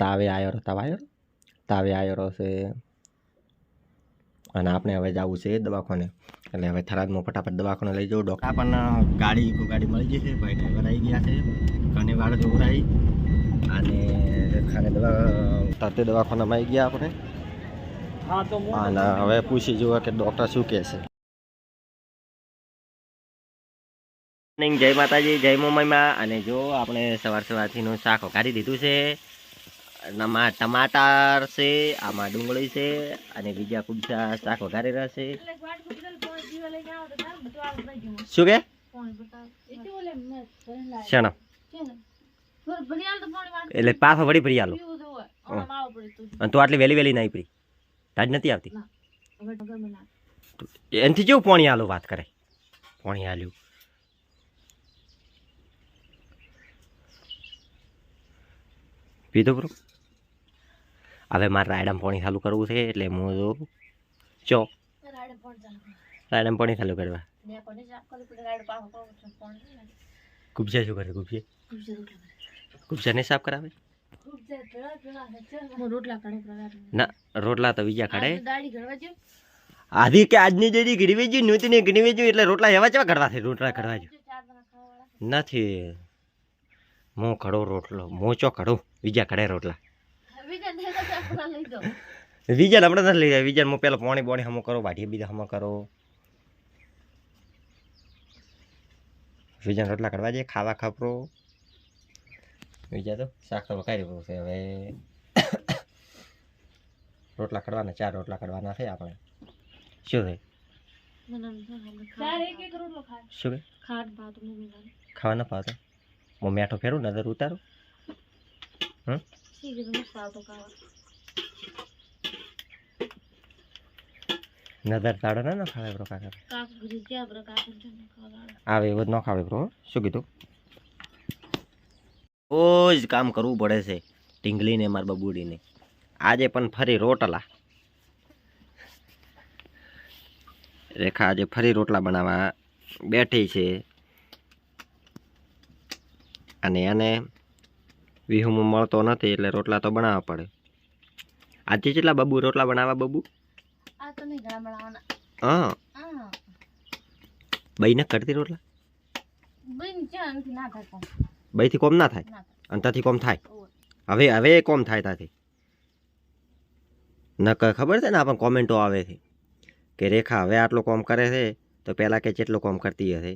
તાવે આવ્યો તાવે આવ્યો છે અને આપણે હવે જવું છે દવાખાને એટલે હવે થરાદમાં ફટાફટ દવાખાને લઈ જાઉં ડૉક્ટર પણ ગાડી મળી જશે ભાઈ ડ્રાઈવર આવી ગયા છે ઘણી વાર જોવરાઈ અને ખાને દવાખાનામાં આવી ગયા આપણે અને હવે પૂછી જુઓ કે ડૉક્ટર શું કહે છે. જય માતાજી જય મોમાઈમાં. અને જો આપણે સવારથીનું શાક વઘારી દીધું છે. ટમાટર છે, આમાં ડુંગળી છે અને બીજા કુબસા શાક વઘારી રહ્યા છે. શું કે શેનો એટલે પાછો વળી ભરી આલો અને તો આટલી વહેલી નહીં પડી તાજ નથી આવતી એનાથી કેવું પાણી આલો વાત કરે પાણી આલ્યું પીધો બ્રો. હવે મારે રાયડામાં પાણી ચાલુ કરવું છે એટલે હું જો રાયડામાં પાણી ચાલુ કરવા કુબજા શું કરે કુબજા નહીં સાફ કરાવે ના રોટલા તો બીજા કાઢે આધી કે આજની જેડી ગીરવી જો નૂતની ગીરવી જો એટલે રોટલા એવા કેવા ઘડવા થાય રોટલા ઘડવા જો નથી હું ઘડો રોટલો મોચો ઘડું બીજા ઘડે રોટલા બીજા આપણે નથી લઈ જાય બીજા હું પેલા પોણી હમો કરો વાઢીએ બીજા હમો કરો બીજા રોટલા કરવા જાય ખાવા ખાપરો બીજા તો શાક તો વઘારી પડશે. હવે રોટલા કાઢવાના 4 રોટલા કાઢવાના છે આપણે. શું થાય શું કે ખાવા ના પાવતા હું મેઠો ફેરું નજર ઉતારું નજર તાળો ના ખાવે બ્રો કાકા આવે એવું ન ખાવે બ્રો. શું કીધું રોજ કામ કરવું પડે છે ટીંગલીને મારા બબુડીને. આજે પણ ફરી રોટલા રેખા આજે ફરી રોટલા બનાવવા બેઠી છે અને એને વિહુમાં મળતો નથી એટલે રોટલા તો બનાવવા પડે. આજે કેટલા બબુ રોટલા બનાવવા બબુ હા બઈ ને કરતી રોટલા બઈ થી કોમ ના થાય અને તાથી કોમ થાય હવે કોમ થાય તાથી ન ખબર છે ને આપણને કોમેન્ટો આવે છે કે રેખા હવે આટલો કોમ કરે છે તો પહેલાં કે જેટલો કોમ કરતી હશે.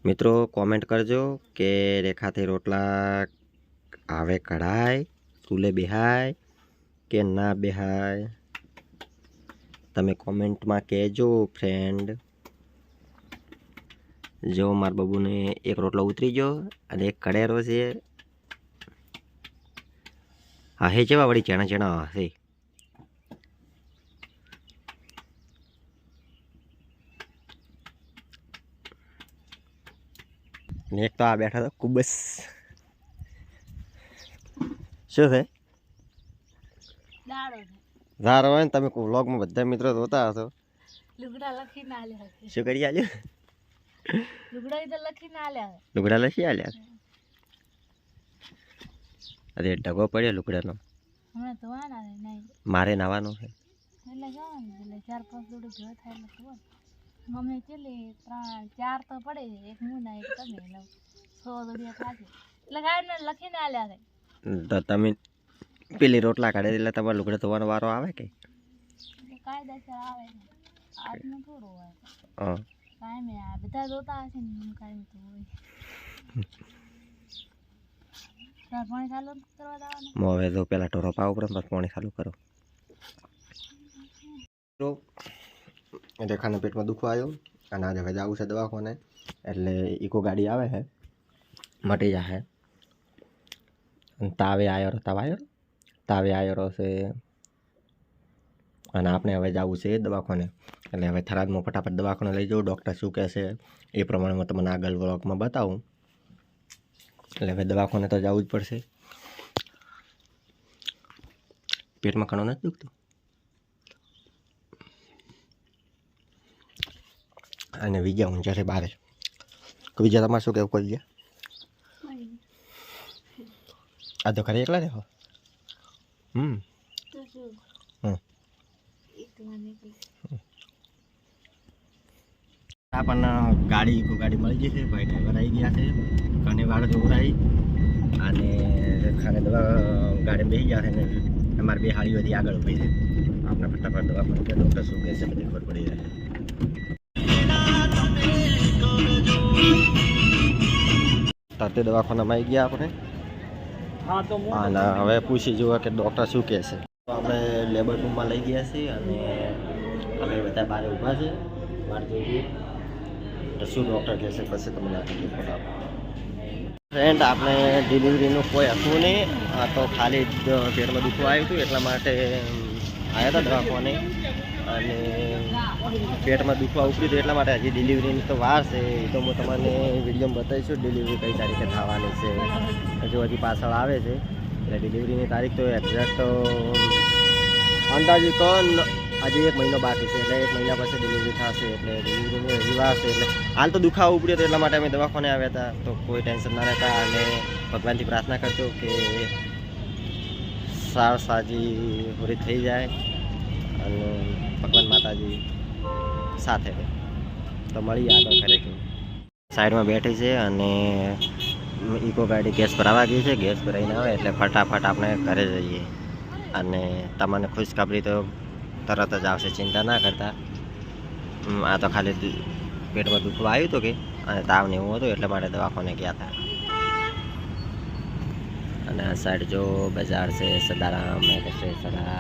મિત્રો કોમેન્ટ કરજો કે રેખાથી રોટલા આવે કઢાય ચૂલે બેહાય કે ના બેહાય તમે કોમેન્ટમાં કહેજો ફ્રેન્ડ. જો મારા બાબુને એક રોટલો ઉતરી ગયો અને એક કડેરો છે. હા હે જેવા વળી ચણા હશે. એક તો આ બેઠા તો કુબસ શું છે ધારો હોય ને તમે વ્લોગમાં બધા મિત્રો જોતા હશો. શું કરી આલ્યું લુગડા લખી આલ્યા અરે ઢગો પડ્યો લુગડાનો મારે નાવાનું છે. તો તમે પેલી રોટલા કાઢે એટલે તમારે લુગડા ધોવાનો વારો આવે કે હવે તો પેલા ટોરો પાવ પડે પછી પાણી ચાલુ કરો. રેખાને પેટમાં દુખવા આવ્યો અને આજે હવે જવું છે દવાખાને એટલે ઇકો ગાડી આવે છે મટી જશે. તાવે આવ્યો છે અને આપણે હવે જવું છે દવાખાને એટલે હવે થરાદમાં ફટાફટ દવાખાને લઈ જાઉં ડૉક્ટર શું કહે છે એ પ્રમાણે હું તમને આગળ વ્લોગમાં બતાવું. એટલે હવે દવાખાને તો જવું જ પડશે. પેટમાં ઘણું નથી દુખતું અને વિજય ઊંઝા છે બારે. વિજય તમારે શું કહેવું કરી ગયા આ તો ખરે એકલા રહો. હમ આપણને ગાડી મળી જશે. ભાઈ ડ્રાઈવર આવી ગયા છે. ઘણી વાર જોવરાઈ અને ખાને દવા ગાડી બેસી ગયા છે ને અમારે બે હાડીઓથી આગળ ઉભી છે. આપણે ફટાફટ દવા પણ કે ડૉક્ટર શું કહે છે બધી ખબર પડી જાય. તરતે દવાખાનામાં આવી ગયા આપણે. અને હવે પૂછી જુઓ કે ડૉક્ટર શું કહે છે. આપણે લેબર રૂમમાં લઈ ગયા છીએ અને અમે બધા બહાર ઊભા છે. બહાર જોઈએ તો શું ડૉક્ટર કહે છે પછી તમને આપી રિપોર્ટ આપો. ફ્રેન્ડ, આપણે ડિલિવરીનું કોઈ હતું નહીં. આ તો ખાલી પેટમાં દુખવું આવ્યું હતું એટલા માટે આવ્યા હતા દવાખાને. અને પેટમાં દુખવા ઉપડ્યું હતું એટલા માટે હજી ડિલિવરીની તો વાર છે. એ તો હું તમને વિડીયોમાં બતાવીશું ડિલિવરી કઈ તારીખે થવાની છે. હજી પાછળ આવે છે એટલે ડિલિવરીની તારીખ તો એક્ઝેક્ટ અંદાજે તો હજી 1 મહિનો બાકી છે. એટલે 1 મહિના પછી ડિલિવરી થશે. એટલે ડિલિવરીની હજી વાર છે. એટલે હાલ તો દુખાવો ઉપડ્યો હતો એટલા માટે અમે દવાખાને આવ્યા હતા. તો કોઈ ટેન્શન ના રહેતા અને ભગવાનથી પ્રાર્થના કરજો કે સાજી પૂરી થઈ જાય અને ભગવાન માતાજી સાથે તો મળીએ આગળ ખરેખર. સાઈડમાં બેઠી છે અને ઇકો ગાડી ગેસ ભરાવા ગઈ છે. ગેસ ભરાઈને આવે એટલે ફટાફટ આપણે ઘરે જઈએ. અને તમને ખુશખબરી તો તરત જ આવશે, ચિંતા ના કરતા. આ તો ખાલી પેટમાં દુખવા આવ્યું હતું કે અને તાવ ને એવું હતું એટલા માટે દવાખાને ગયા હતા. અને આ સાઈડ જો બજાર છે, સદારામ છે, સડા